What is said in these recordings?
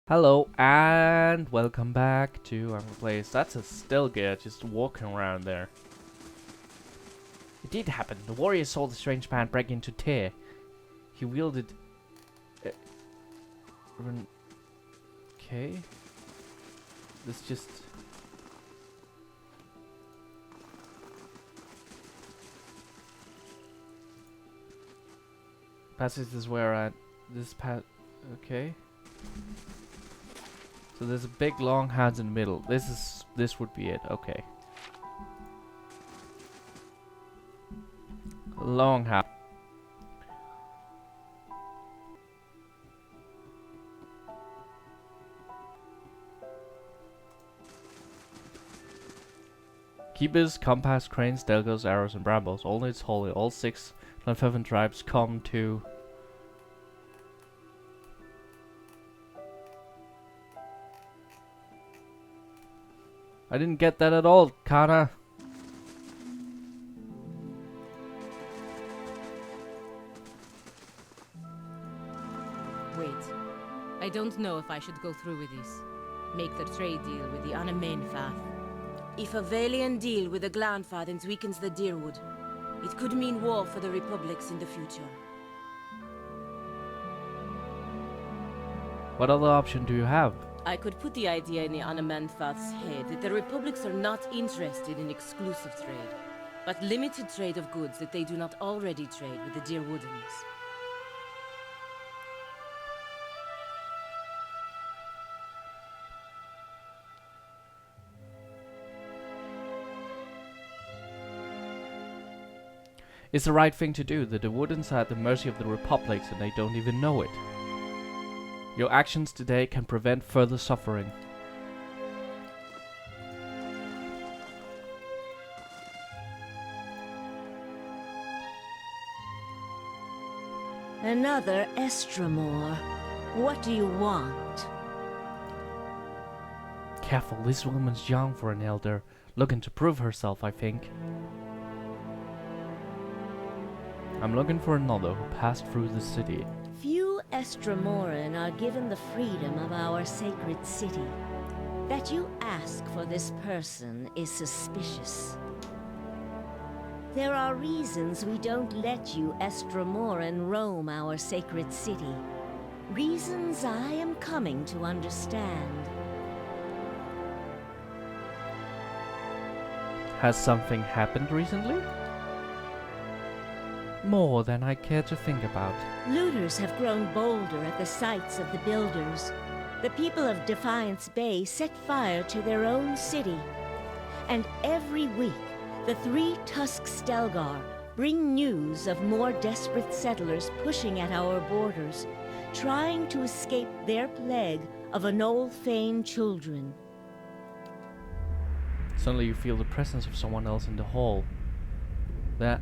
Hello and welcome back to our place. That's a still good, just walking around there. It did happen. The warrior saw the strange man break into tear. He wielded... okay. This just... passage is where I... this path... okay. So there's a big long house in the middle. This would be it. Okay. Long house. Keepers, compass, cranes, delgos, arrows, and brambles. All its holy. All 6 Ananmenfath tribes come to... I didn't get that at all, Kana. Wait. I don't know if I should go through with this. Make the trade deal with the Ananmenfath. If a Valiant deal with the Glanfathens weakens the Deerwood, it could mean war for the Republics in the future. What other option do you have? I could put the idea in the Ananmenfath's head that the Republics are not interested in exclusive trade, but limited trade of goods that they do not already trade with the Deerwoodens. It's the right thing to do. The Deerwoodens are at the mercy of the Republics and they don't even know it. Your actions today can prevent further suffering. Another Estramore. What do you want? Careful, this woman's young for an elder, looking to prove herself, I think. I'm looking for another who passed through the city. Few Estramoran are given the freedom of our sacred city. That you ask for this person is suspicious. There are reasons we don't let you Estramoran roam our sacred city. Reasons I am coming to understand. Has something happened recently? More than I care to think about. Looters have grown bolder at the sites of the builders. The people of Defiance Bay set fire to their own city. And every week, the 3 Tusk Stelgar bring news of more desperate settlers pushing at our borders, trying to escape their plague of Anolfane children. Suddenly you feel the presence of someone else in the hall. That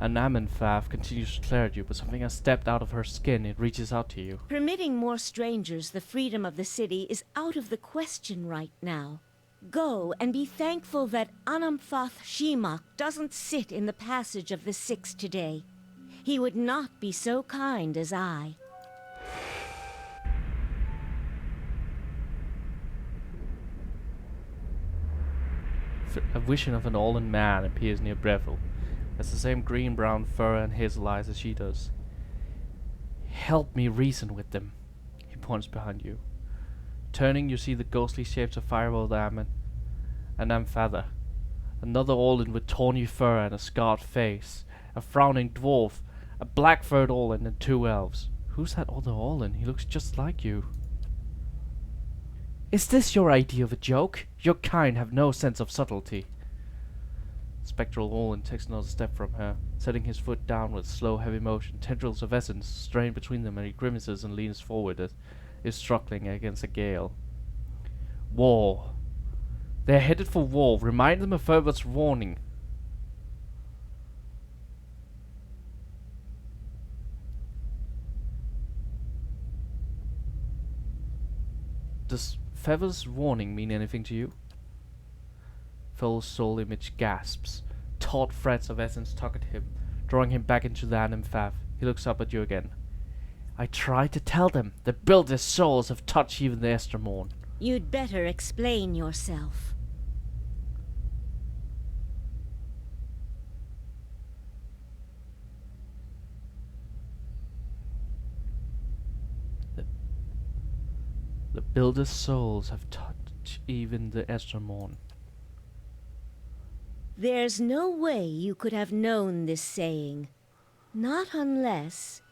Ananmenfath continues to stare at you, but something has stepped out of her skin. It reaches out to you. Permitting more strangers the freedom of the city is out of the question right now. Go and be thankful that Ananmenfath Shimak doesn't sit in the passage of the 6 today. He would not be so kind as I. A vision of an olden man appears near Breville. Has the same green-brown fur and hazel eyes as she does. Help me reason with them. He points behind you. Turning, you see the ghostly shapes of Firebolt Ammon and Ananmenfath. Another Olin with tawny fur and a scarred face. A frowning dwarf. A black-furred Olin and 2 elves. Who's that other Olin? He looks just like you. Is this your idea of a joke? Your kind have no sense of subtlety. Spectral Olin takes another step from her, setting his foot down with slow, heavy motion. Tendrils of essence strain between them and he grimaces and leans forward as if struggling against a gale. War. They're headed for war. Remind them of Ferbert's warning. Does Feather's warning mean anything to you? Phil's soul image gasps. Taut threads of essence tug at him, drawing him back into the Ananmenfath. He looks up at you again. I tried to tell them. The builders' souls have touched even the Estermorn. You'd better explain yourself. The builders' souls have touched even the Estermorn. There's no way you could have known this saying. Not unless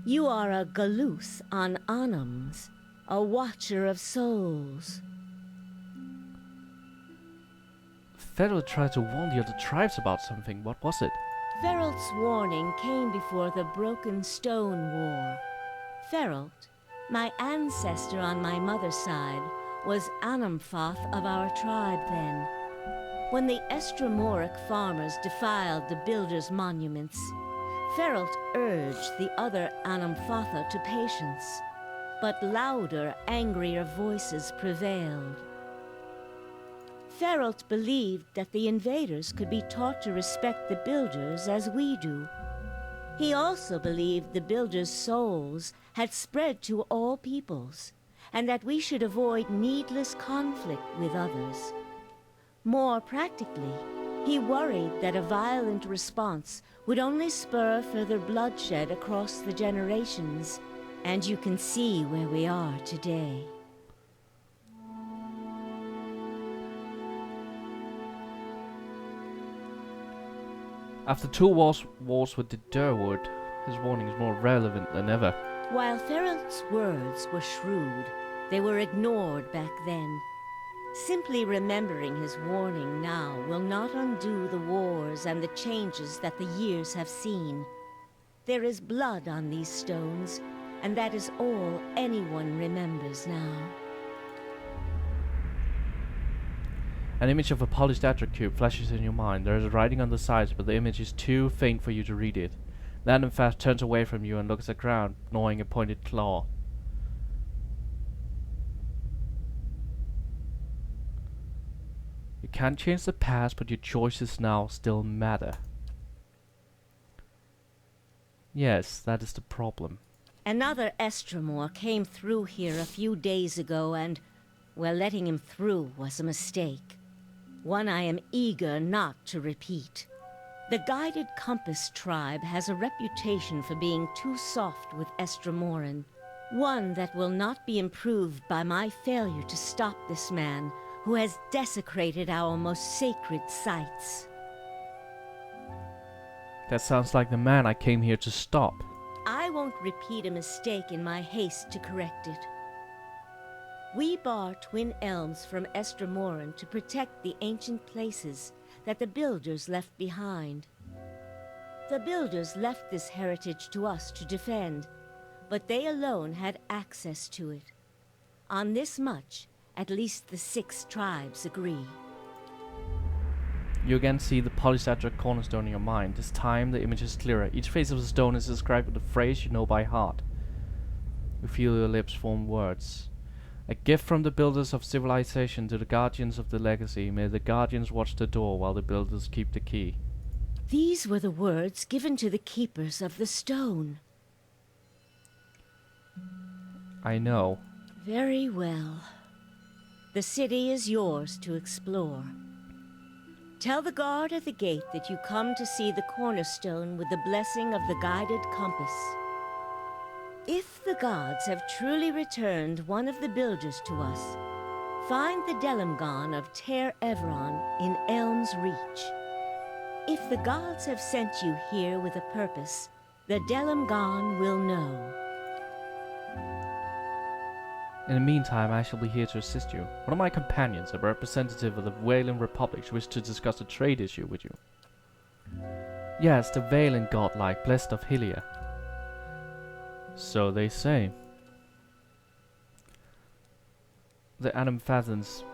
you are a Galuth on Anams, a watcher of souls. Ferrell tried to warn the other tribes about something. What was it? Feralt's warning came before the Broken Stone War. Feralt, my ancestor on my mother's side, was Ananmenfath of our tribe then. When the Estramoric farmers defiled the builders' monuments, Feralt urged the other Ananmenfatha to patience, but louder, angrier voices prevailed. Feralt believed that the invaders could be taught to respect the builders as we do. He also believed the builders' souls had spread to all peoples, and that we should avoid needless conflict with others. More practically, he worried that a violent response would only spur further bloodshed across the generations, and you can see where we are today. After 2 wars with the Durwood, his warning is more relevant than ever. While Feralt's words were shrewd, they were ignored back then. Simply remembering his warning now will not undo the wars and the changes that the years have seen. There is blood on these stones, and that is all anyone remembers now. An image of a polished attrocube flashes in your mind. There is writing on the sides, but the image is too faint for you to read it. Ananmenfath turns away from you and looks at the ground, gnawing a pointed claw. You can't change the past, but your choices now still matter. Yes, that is the problem. Another Estramor came through here a few days ago and, well, letting him through was a mistake. One I am eager not to repeat. The Guided Compass tribe has a reputation for being too soft with Estramoran. One that will not be improved by my failure to stop this man who has desecrated our most sacred sites. That sounds like the man I came here to stop. I won't repeat a mistake in my haste to correct it. We bar twin elms from Estramoran to protect the ancient places that the builders left behind. The builders left this heritage to us to defend, but they alone had access to it. On this much, at least the 6 tribes agree. You again see the polycentric cornerstone in your mind. This time the image is clearer. Each face of the stone is described with a phrase you know by heart. You feel your lips form words. A gift from the builders of civilization to the guardians of the legacy. May the guardians watch the door while the builders keep the key. These were the words given to the keepers of the stone. I know. Very well. The city is yours to explore. Tell the guard at the gate that you come to see the cornerstone with the blessing of the Guided Compass. If the gods have truly returned one of the builders to us, find the Delimgon of Ter Everon in Elm's Reach. If the gods have sent you here with a purpose, the Delimgon will know. In the meantime, I shall be here to assist you. One of my companions, a representative of the Wayland Republic, wishes to discuss a trade issue with you. Yes, the Wayland godlike, blessed of Hylia. So they say. The Ananmenfath's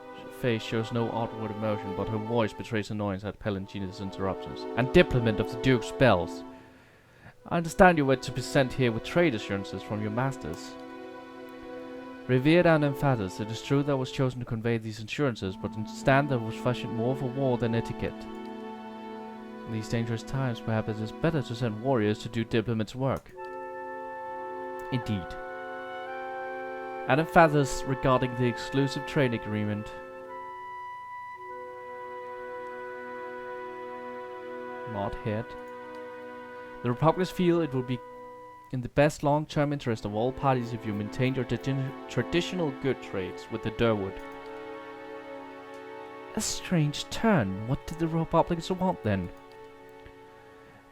face shows no outward emotion, but her voice betrays annoyance at Pelagina's interruptions. And diplomat of the Duke's bells. I understand you were to be sent here with trade assurances from your masters. Revered Ananmenfath, it is true that I was chosen to convey these assurances, but understand that was fashioned more for war than etiquette. In these dangerous times, perhaps it is better to send warriors to do diplomats' work. Indeed. Ananmenfath regarding the exclusive trade agreement. Not hit. The Republics feel it will be in the best long-term interest of all parties if you maintain your traditional good trades with the Durwood. A strange turn. What did the Republics want then?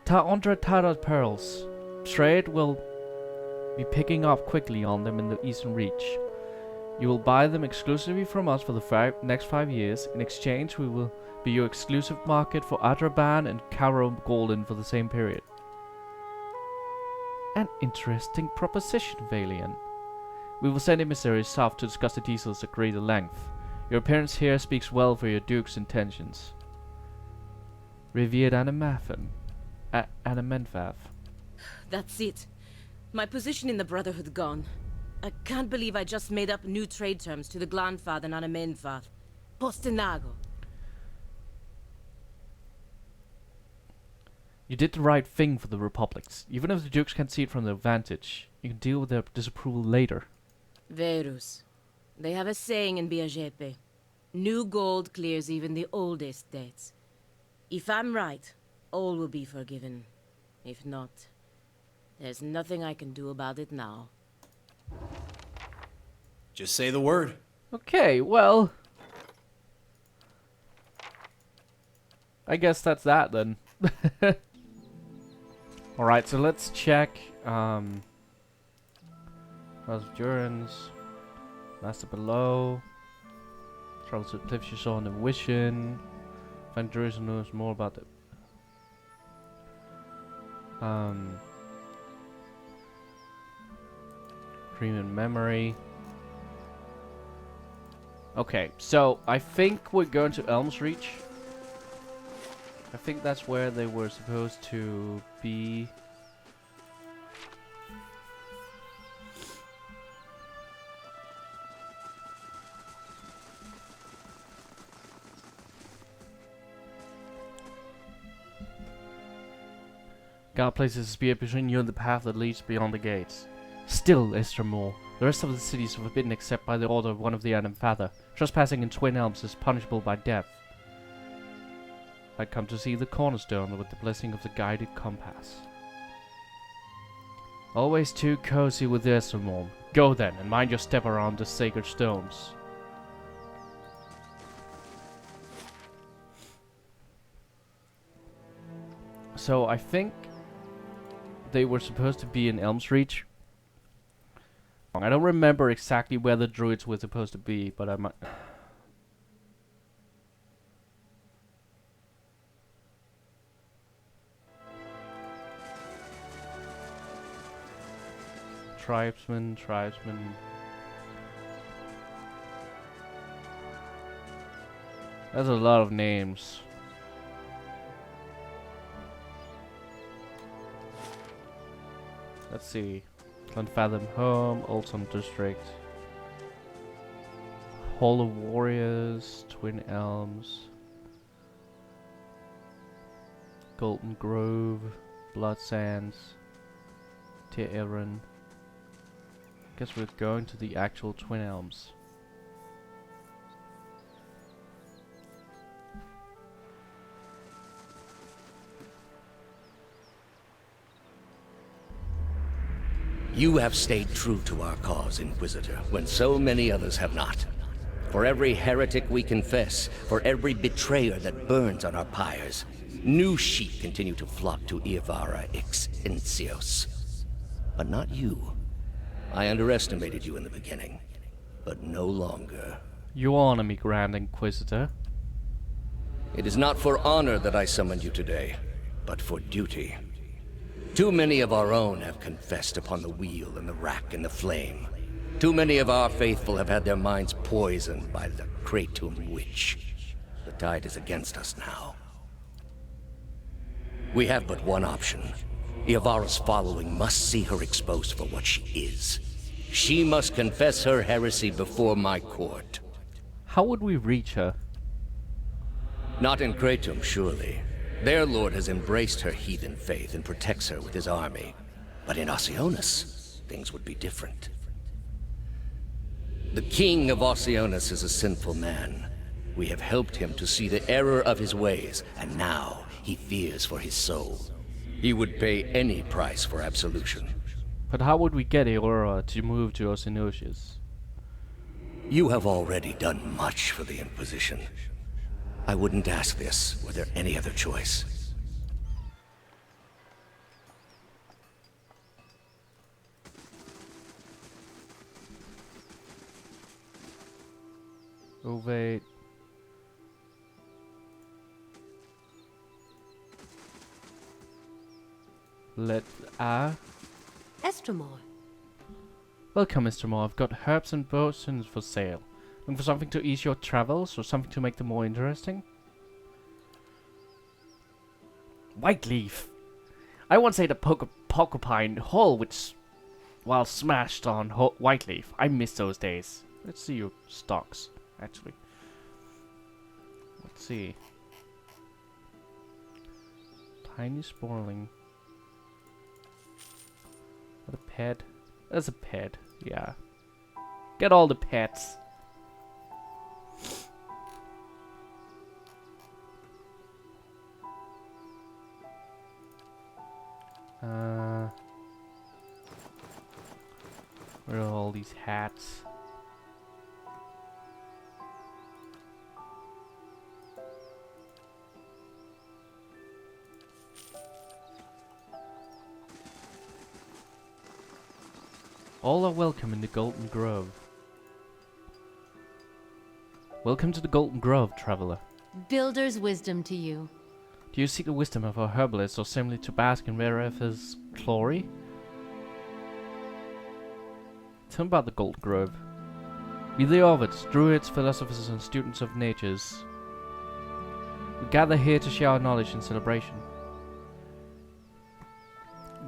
Under Tara's pearls, trade will be picking up quickly on them in the Eastern Reach. You will buy them exclusively from us for the next 5 years. In exchange, we will be your exclusive market for Adraban and Caro Golden for the same period. An interesting proposition, Valian. We will send emissaries south to discuss the details at greater length. Your appearance here speaks well for your Duke's intentions. Revered Ananmenfath. That's it. My position in the Brotherhood gone. I can't believe I just made up new trade terms to the Glanfath and Ananmenfath. Postinago. You did the right thing for the Republics. Even if the Dukes can't see it from their vantage, you can deal with their disapproval later. Verus. They have a saying in Biajepe. New gold clears even the oldest debts. If I'm right, all will be forgiven. If not, there's nothing I can do about it now. Just say the word. Okay, well, I guess that's that then. Alright, so let's check endurance, master below, travel to cliffs you saw in the vision, find Jerusalem knows more about the dream and memory. Okay, so I think we're going to Elm's Reach. I think that's where they were supposed to be. God places a spear between you and the path that leads beyond the gates. Still, Estermore, the rest of the city is forbidden except by the order of one of the Ananmenfath. Trespassing in Twin Elms is punishable by death. I come to see the cornerstone with the blessing of the guided compass. Always too cozy with Estermore. Go then, and mind your step around the sacred stones. So I think they were supposed to be in Elm's Reach. I don't remember exactly where the druids were supposed to be, but I might... Tribesman. That's a lot of names. Let's see. Glenfathom Home, Oldham District. Hall of Warriors, Twin Elms. Golden Grove, Blood Sands, Tir Erin. Guess we're going to the actual Twin Elms. You have stayed true to our cause, Inquisitor, when so many others have not. For every heretic we confess, for every betrayer that burns on our pyres, new sheep continue to flock to Iavara ex Incios. But not you. I underestimated you in the beginning, but no longer. You honor me, Grand Inquisitor. It is not for honor that I summoned you today, but for duty. Too many of our own have confessed upon the wheel and the rack and the flame. Too many of our faithful have had their minds poisoned by the Kratom witch. The tide is against us now. We have but one option. Iavara's following must see her exposed for what she is. She must confess her heresy before my court. How would we reach her? Not in Kratom, surely. Their lord has embraced her heathen faith and protects her with his army. But in Oceanus, things would be different. The king of Oceanus is a sinful man. We have helped him to see the error of his ways, and now he fears for his soul. He would pay any price for absolution. But how would we get Aurora to move to Oceanus? You have already done much for the Inquisition. I wouldn't ask this were there any other choice. Oh wait. Estremor. Welcome, Mr. Moore. I've got herbs and potions for sale. Looking for something to ease your travels, or something to make them more interesting? Whiteleaf. I once ate a porcupine whole, which, while smashed on Whiteleaf. I miss those days. Let's see your stocks, actually. Let's see. Tiny sporling. What a pet. That's a pet, yeah. Get all the pets. Where are all these hats? All are welcome in the Golden Grove. Welcome to the Golden Grove, traveler. Builder's wisdom to you. Do you seek the wisdom of a herbalist or simply to bask in Raref's glory? Tell me about the Golden Grove. We the Orvids, druids, philosophers and students of natures. We gather here to share our knowledge and celebration.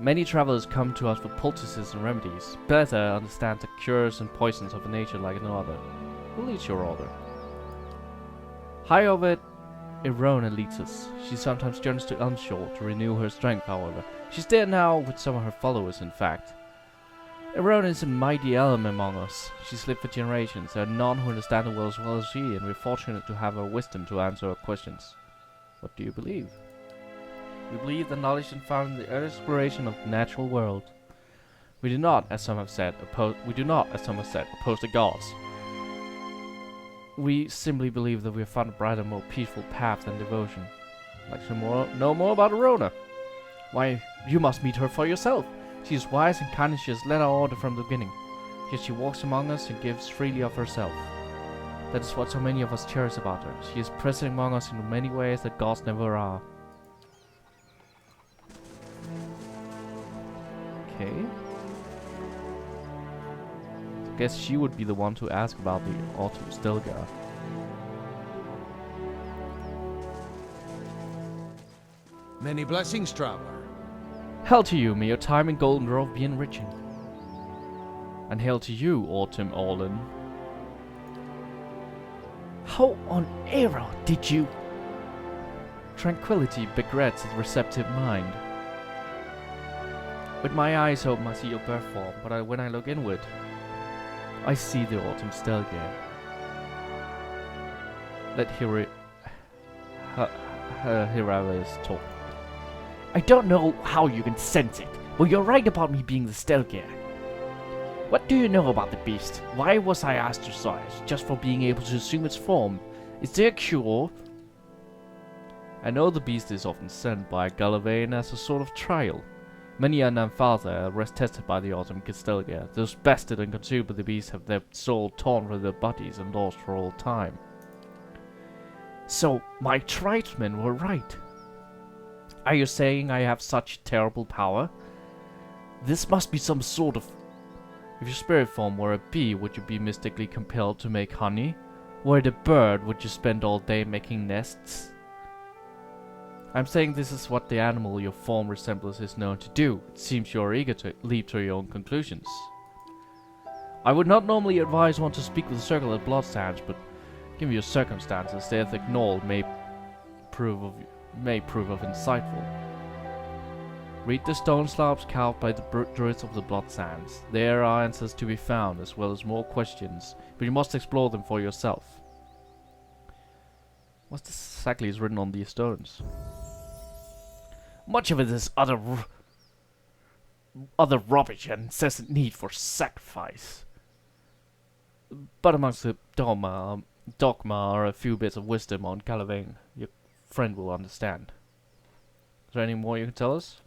Many travelers come to us for poultices and remedies. Better understand the cures and poisons of a nature like no other. Who leads your order? High over it, Erona leads us. She sometimes journeys to Elmshore to renew her strength, however. She's there now with some of her followers, in fact. Erona is a mighty elm among us. She's lived for generations. There are none who understand the world as well as she, and we're fortunate to have her wisdom to answer our questions. What do you believe? We believe the knowledge is found in the exploration of the natural world. We do not, as some have said, oppose the gods. We simply believe that we have found a brighter, more peaceful path than devotion. Like to know more about Erona? Why, you must meet her for yourself. She is wise and kind, and she has led our order from the beginning. Yet she walks among us and gives freely of herself. That is what so many of us cherish about her. She is present among us in many ways that gods never are. Okay. I guess she would be the one to ask about the Autumn Stilgar. Many blessings, traveler. Hail to you, may your time in Golden Grove be enriching. And hail to you, Autumn Orlan. How on earth did you? Tranquility begets a receptive mind. With my eyes open, I see your birth form, but when I look inward, I see the Autumn Stilgar. Let Hiravis talk. I don't know how you can sense it, but you're right about me being the Stilgar. What do you know about the beast? Why was I ostracized just for being able to assume its form? Is there a cure? I know the beast is often sent by Gallivane as a sort of trial. Many Ananmenfath are tested by the Autumn Stilgar. Those bested and consumed by the beast have their soul torn from their bodies and lost for all time. So, my tribesmen were right. Are you saying I have such terrible power? This must be some sort of... If your spirit form were a bee, would you be mystically compelled to make honey? Were it a bird, would you spend all day making nests? I'm saying this is what the animal your form resembles is known to do. It seems you are eager to leap to your own conclusions. I would not normally advise one to speak with a circle at bloodstands, but given your circumstances, the ethic knoll may prove of insightful. Read the stone slabs carved by the druids of the Blood Sands. There are answers to be found, as well as more questions, but you must explore them for yourself. What exactly is written on these stones? Much of it is other rubbish and incessant need for sacrifice. But amongst the dogma are a few bits of wisdom on Calavain. Your friend will understand. Is there any more you can tell us?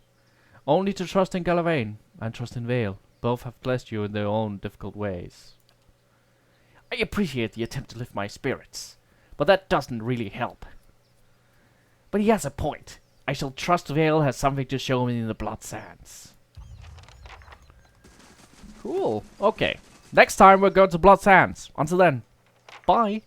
Only to trust in Calavain and trust in Vale. Both have blessed you in their own difficult ways. I appreciate the attempt to lift my spirits, but that doesn't really help. But he has a point. I shall trust Vale has something to show me in the Blood Sands. Cool. Okay. Next time we're going to Blood Sands. Until then, bye.